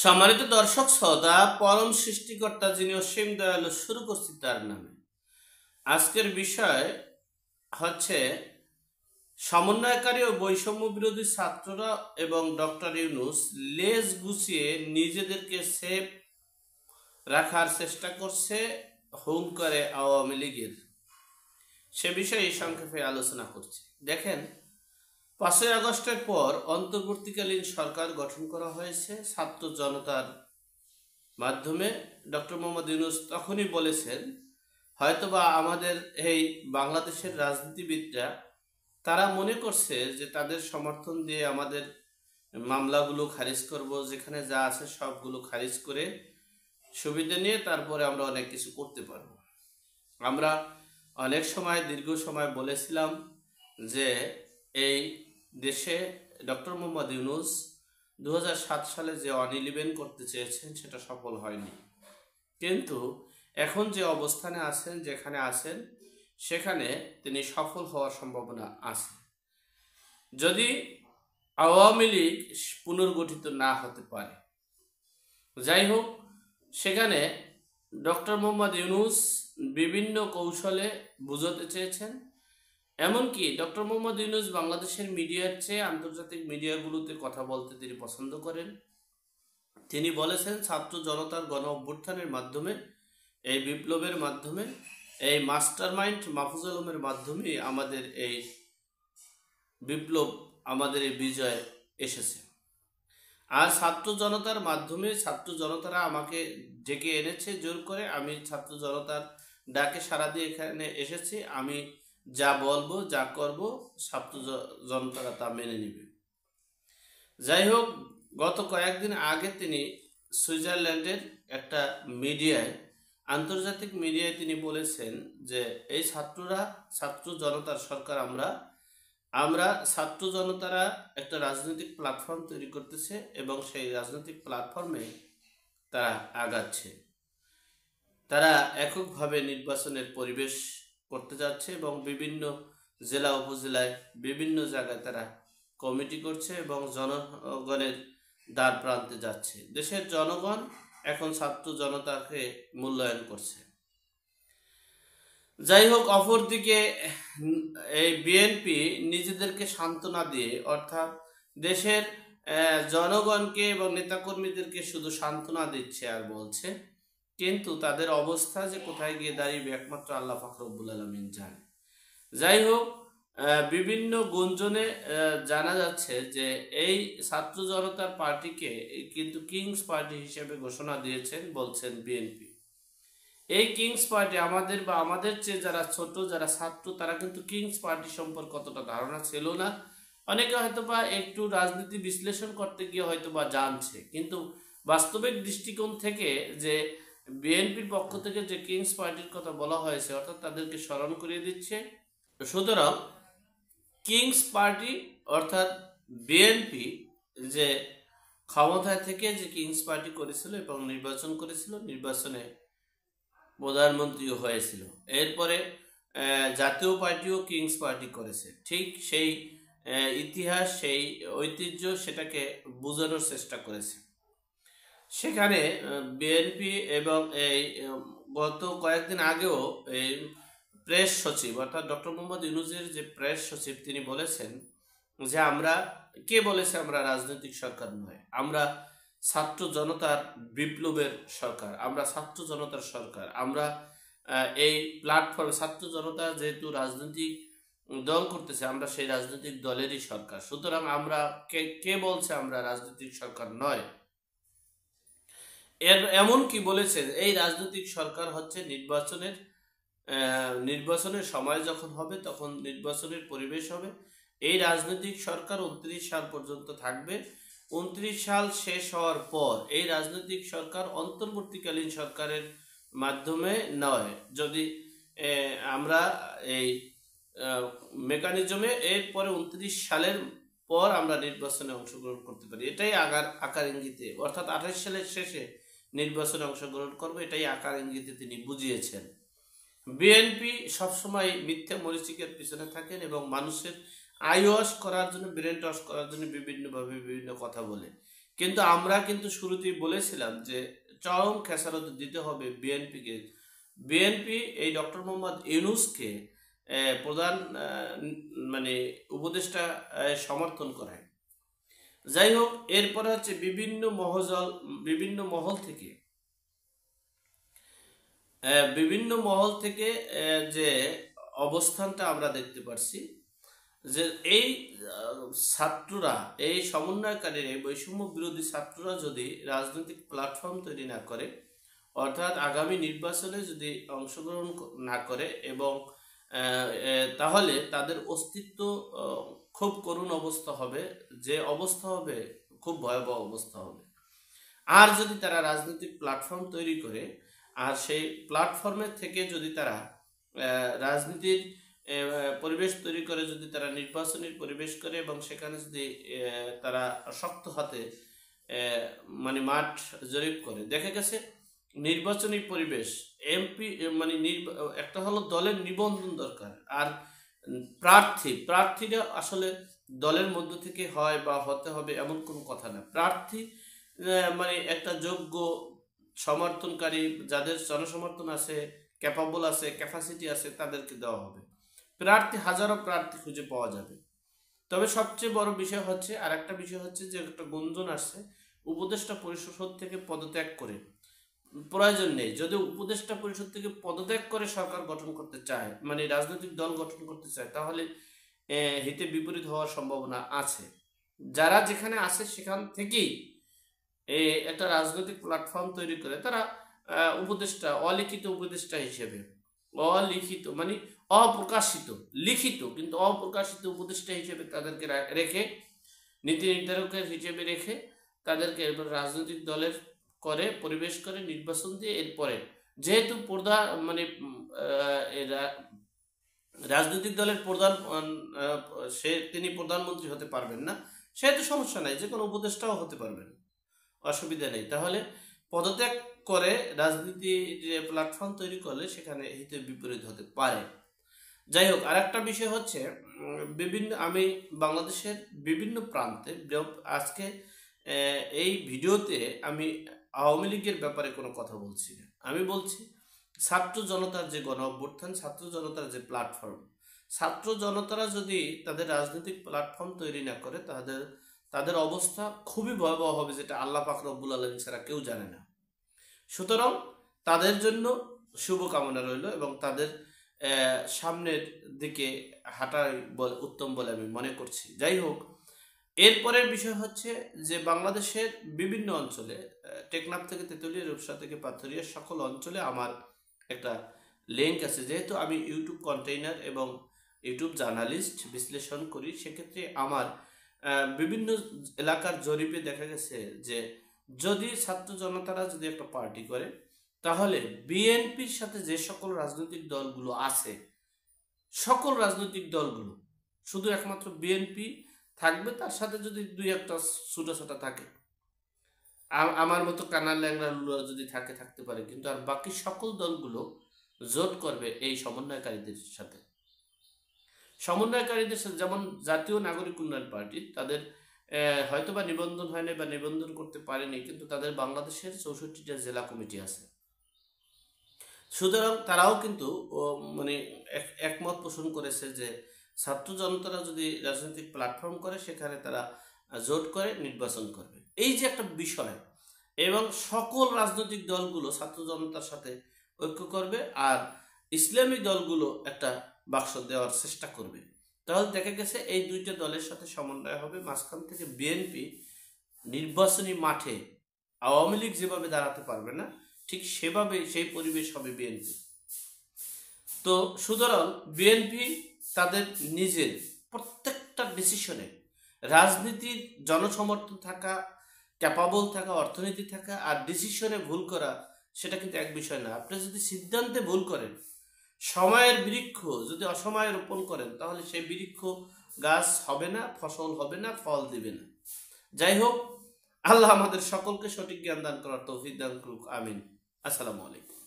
সম্মানিত দর্শক শ্রোতা, পরম সৃষ্টিকর্তা যিনি অসীম দয়ালু, শুরু করছি তার নামে। আজকের বিষয় হচ্ছে সমন্বয়কারী ও বৈষম্য বিরোধী ছাত্ররা এবং ডক্টর ইউনূস লেজ গুছিয়ে নিজেদেরকে সেফ রাখার চেষ্টা করছে হুঙ্কারে আওয়ামী লীগের। সে বিষয়ে সংক্ষেপে আলোচনা করছি। দেখেন, 5ই আগস্টের পর অন্তর্বর্তীকালীন সরকার গঠন করা হয়েছে ছাত্র জনতার মাধ্যমে। ডক্টর মোহাম্মদ ইউনূস তখনই বলেছেন, হয়তোবা আমাদের এই বাংলাদেশের রাজনীতিবিদরা তারা মনে করছে যে তাদের সমর্থন দিয়ে আমাদের মামলাগুলো খারিজ করব, যেখানে যা আছে সবগুলো খারিজ করে সুবিধা নিয়ে তারপরে আমরা অনেক কিছু করতে পারবো। আমরা অনেক সময় দীর্ঘ সময় বলেছিলাম যে এই দেশে ডক্টর মোহাম্মদ ইউনূস 2007 সালে যে অনিলিবেন করতে চেয়েছেন সেটা সফল হয়নি, কিন্তু এখন যে অবস্থানে আছেন, যেখানে আছেন, সেখানে তিনি সফল হওয়ার সম্ভাবনা আছে যদি আওয়ামী লীগ পুনর্গঠিত না হতে পারে। যাই হোক, সেখানে ডক্টর মোহাম্মদ ইউনূস বিভিন্ন কৌশলে বুঝাতে চেয়েছেন। এমনকি ডক্টর মোহাম্মদ ইউনূস বাংলাদেশের মিডিয়ার চেয়ে আন্তর্জাতিক মিডিয়াগুলোতে কথা বলতে তিনি পছন্দ করেন। তিনি বলেছেন, ছাত্র জনতার গণ অভ্যুত্থানের মাধ্যমে, এই বিপ্লবের মাধ্যমে, এই মাস্টার মাইন্ড মাহফুজ আলমের মাধ্যমে আমাদের এই বিপ্লব, আমাদের এই বিজয় এসেছে। আর ছাত্র জনতার মাধ্যমে ছাত্র জনতারা আমাকে ডেকে এনেছে জোর করে। আমি ছাত্র জনতার ডাকে সাড়া দিয়ে এখানে এসেছি। আমি যা বলবো, যা করব, ছাত্র জনতারা তা মেনে নেবে। যাই হোক, গত কয়েকদিন আগে তিনি সুইজারল্যান্ডের একটা মিডিয়ায়, আন্তর্জাতিক মিডিয়ায় তিনি বলেছেন যে এই ছাত্র জনতার সরকার, আমরা ছাত্র জনতারা একটা রাজনৈতিক প্ল্যাটফর্ম তৈরি করতেছে এবং সেই রাজনৈতিক প্ল্যাটফর্মে তারা আগাচ্ছে। তারা এককভাবে নির্বাচনের পরিবেশ করতে যাচ্ছে এবং বিভিন্ন জেলা উপজেলায় বিভিন্ন জায়গায় তারা কমিটি করছে এবং জনগণের দ্বার প্রান্তে যাচ্ছে। দেশের জনগণ এখন ছাত্র জনতাকে মূল্যায়ন করছে। যাই হোক, অপরদিকে এই বিএনপি নিজেদেরকে সান্ত্বনা দিয়ে, অর্থাৎ দেশের জনগণকে এবং নেতাকর্মীদেরকে শুধু সান্ত্বনা দিচ্ছে আর বলছে, কিন্তু তাদের অবস্থা যে কোথায় গিয়ে দাঁড়িয়ে একমাত্র আল্লাহ পাক রব্বুল আলামিন জানে। যাই হোক, বিভিন্ন গুঞ্জনে জানা যাচ্ছে যে এই ছাত্র জনতার পার্টিকে কিন্তু কিংস পার্টি হিসেবে ঘোষণা দিয়েছেন, বলছেন বিএনপি। এই কিংস পার্টি আমাদের চেয়ে যারা ছোট, যারা ছাত্র, তারা কিন্তু কিংস পার্টি সম্পর্কে অতটা ধারণা ছিল না। অনেকে হয়তোবা একটু রাজনীতি বিশ্লেষণ করতে গিয়ে হয়তোবা জানছে, কিন্তু বাস্তবিক দৃষ্টিকোণ থেকে যে বিএনপির পক্ষ থেকে যে কিংস পার্টির কথা বলা হয়েছে, অর্থাৎ তাদেরকে স্মরণ করিয়ে দিচ্ছে। সুতরাং কিংস পার্টি অর্থাৎ বিএনপি যে ক্ষমতায় থেকে যে কিংস পার্টি করেছিল এবং নির্বাচন করেছিল, নির্বাচনে প্রধানমন্ত্রীও হয়েছিল, এরপরে জাতীয় পার্টিও কিংস পার্টি করেছে। ঠিক সেই ইতিহাস, সেই ঐতিহ্য, সেটাকে বোঝানোর চেষ্টা করেছে। সেখানে বিএনপি এবং এই গত কয়েকদিন আগেও এই প্রেস সচিব, অর্থাৎ ডক্টর মোহাম্মদ ইউনূসের যে প্রেস সচিব, তিনি বলেছেন যে কে বলেছে আমরা রাজনৈতিক সরকার নয়, আমরা ছাত্র জনতার বিপ্লবের সরকার, আমরা ছাত্র জনতার সরকার। আমরা এই প্ল্যাটফর্ম, ছাত্র জনতা যেহেতু রাজনৈতিক দল করতেছে, আমরা সেই রাজনৈতিক দলেরই সরকার। সুতরাং আমরা কে বলছে আমরা রাজনৈতিক সরকার নয়। এমন কি বলেছে, এই রাজনৈতিক সরকার হচ্ছে নির্বাচনের সময় যখন হবে তখন নির্বাচনের পরিবেশ হবে। এই রাজনৈতিক সরকার 29 সাল পর্যন্ত থাকবে। 29 সাল শেষ হওয়ার পর এই রাজনৈতিক সরকার অন্তর্বর্তীকালীন সরকারের মাধ্যমে নয়, যদি আমরা এই মেকানিজমে এরপরে 29 সালের পর আমরা নির্বাচনে অংশগ্রহণ করতে পারি, এটাই আকার ইঙ্গিতে, অর্থাৎ 28 সালের শেষে নির্বাচনে অংশগ্রহণ করবে, এটাই আকার ইঙ্গিতে তিনি বুঝিয়েছেন। বিএনপি সবসময় মিথ্যা মরিচিকের পিছনে থাকেন এবং মানুষের আই ওয়াশ করার জন্য, ব্রেন ওয়াশ করার জন্য বিভিন্নভাবে বিভিন্ন কথা বলে, কিন্তু আমরা কিন্তু শুরুতেই বলেছিলাম যে চরম খেসারত দিতে হবে বিএনপিকে। বিএনপি এই ডক্টর মোহাম্মদ ইউনূসকে প্রধান মানে উপদেষ্টা সমর্থন করায়। যাই হোক, এরপরে হচ্ছে বিভিন্ন মহল থেকে যে অবস্থানটা আমরা দেখতে পাচ্ছি যে এই ছাত্ররা, এই সমন্বয়কারীরা, এই বৈষম্য বিরোধী ছাত্ররা যদি রাজনৈতিক প্ল্যাটফর্ম তৈরি না করে, অর্থাৎ আগামী নির্বাচনে যদি অংশগ্রহণ না করে, এবং তাহলে তাদের অস্তিত্ব খুব করুণ অবস্থা হবে, যে অবস্থা হবে খুব ভয়াবহ অবস্থা হবে। আর যদি তারা রাজনৈতিক প্ল্যাটফর্ম তৈরি করে, আর সেই প্ল্যাটফর্মের থেকে যদি তারা রাজনীতির পরিবেশ তৈরি করে, যদি তারা নির্বাচনের পরিবেশ করে, এবং সেখানে যদি তারা শক্ত হাতে মানে মাঠ জরিপ করে, দেখা গেছে নির্বাচনী পরিবেশ এমপি মানে একটা হলো দলের নিবন্ধন দরকার, আর প্রার্থীরা আসলে দলের মধ্য থেকে হয় বা হতে হবে এমন কোনো কথা না। প্রার্থী মানে একটা যোগ্য সমর্থনকারী, যাদের জনসমর্থন আছে, ক্যাপাবল আছে, ক্যাপাসিটি আছে, তাদেরকে দেওয়া হবে। হাজারো প্রার্থী খুঁজে পাওয়া যাবে। তবে সবচেয়ে বড় বিষয় হচ্ছে, আর একটা বিষয় হচ্ছে যে একটা গুঞ্জন আসছে, উপদেষ্টা পরিষদ থেকে পদত্যাগ করে, প্রয়োজন নেই। যদি উপদেষ্টা পরিষদ থেকে পদত্যাগ করে সরকার গঠন করতে চায়, মানে রাজনৈতিক দল গঠন করতে চায়, তাহলে হিতে বিপরীত হওয়ার সম্ভাবনা আছে। যারা যেখানে আছে সেখান থেকেই একটা রাজনৈতিক প্ল্যাটফর্ম তৈরি করে তারা উপদেষ্টা, অলিখিত উপদেষ্টা হিসেবে, অলিখিত মানে অপ্রকাশিত, লিখিত কিন্তু অপ্রকাশিত উপদেষ্টা হিসেবে তাদেরকে রেখে, নীতি নির্ধারকের হিসেবে রেখে, তাদেরকে এরপর রাজনৈতিক দলের করে পরিবেশ করে নির্বাচন দিয়ে, এরপরে যেহেতু মানে রাজনৈতিক দলের প্রধান তিনি প্রধানমন্ত্রী হতে পারবেন না, সেহেতু সমস্যা নাই, যে কোনো উপদেষ্টাও হতে পারবেন, অসুবিধা নেই। তাহলে পদত্যাগ করে রাজনীতির প্ল্যাটফর্ম তৈরি করলে সেখানে হিতে বিপরীত হতে পারে। যাই হোক, আর একটা বিষয় হচ্ছে আমি বাংলাদেশের বিভিন্ন প্রান্তে, আজকে এই ভিডিওতে আমি আওয়ামী লীগের ব্যাপারে কোনো কথা বলছি না। আমি বলছি ছাত্র জনতার যে গণ অভ্যুত্থান, ছাত্র জনতার যে প্ল্যাটফর্ম, ছাত্র জনতারা যদি তাদের রাজনৈতিক প্ল্যাটফর্ম তৈরি না করে, তাদের অবস্থা খুবই ভয়াবহ হবে, যেটা আল্লাহ পাক রব্বুল আলামিন ছাড়া কেউ জানে না। সুতরাং তাদের জন্য শুভকামনা রইল, এবং তাদের সামনের দিকে হাঁটাই উত্তম বলে আমি মনে করছি। যাই হোক, এরপরের বিষয় হচ্ছে যে বাংলাদেশের বিভিন্ন অঞ্চলে, টেকনাফ থেকে তেঁতুলিয়া, রূপসা থেকে পাথরিয়া, সকল অঞ্চলে আমার একটা লিঙ্ক আছে। যেহেতু আমি ইউটিউব কন্টেইনার এবং ইউটিউব জার্নালিস্ট, বিশ্লেষণ করি, সেক্ষেত্রে আমার বিভিন্ন এলাকার জরিপে দেখা গেছে যে যদি ছাত্র জনতারা যদি একটা পার্টি করে, তাহলে বিএনপির সাথে যে সকল রাজনৈতিক দলগুলো আছে, সকল রাজনৈতিক দলগুলো, শুধু একমাত্র বিএনপি থাকবে, তার সাথে যদি দুই একটা ছোটা থাকে, আমার মতো কানাল ল্যাংড়া লুলা যদি থাকতে পারে, কিন্তু আর বাকি সকল দলগুলো জোট করবে এই সমন্বয়কারীদের সাথে। যেমন জাতীয় নাগরিক উন্নয়ন পার্টি, তাদের হয়তোবা নিবন্ধন হয়নি বা নিবন্ধন করতে পারেনি, কিন্তু তাদের বাংলাদেশের 64টা জেলা কমিটি আছে। সুতরাং তারাও কিন্তু মানে একমত পোষণ করেছে যে ছাত্র জনতারা যদি রাজনৈতিক প্ল্যাটফর্ম করে, সেখানে তারা জোট করে নির্বাচন করবে। এই যে একটা বিষয়, এবং সকল রাজনৈতিক দলগুলো ছাত্র জনতার সাথে ঐক্য করবে, আর ইসলামী দলগুলো একটা বাক্স দেওয়ার চেষ্টা করবে। তাহলে দেখা গেছে এই দুইটা দলের সাথে সমন্বয় হবে, মাঝখান থেকে বিএনপি নির্বাচনী মাঠে আওয়ামী লীগ যেভাবে দাঁড়াতে পারবে না, ঠিক সেভাবে সেই পরিবেশ হবে বিএনপি। তো সুতরাং বিএনপি তাদের নিজের প্রত্যেকটা ডিসিশনে রাজনীতির জনসমর্থন থাকা, ক্যাপাবল থাকা, অর্থনীতি থাকা, আর ডিসিশনে ভুল করা, সেটা কিন্তু এক বিষয় না। আপনি যদি সিদ্ধান্তে ভুল করেন, সময়ের বৃক্ষ যদি অসময়ে রোপণ করেন, তাহলে সেই বৃক্ষ গাছ হবে না, ফসল হবে না, ফল দিবে না। যাই হোক, আল্লাহ আমাদের সকলকে সঠিক জ্ঞান দান করার তৌফিক দান করুক, আমিন। আসসালামু আলাইকুম।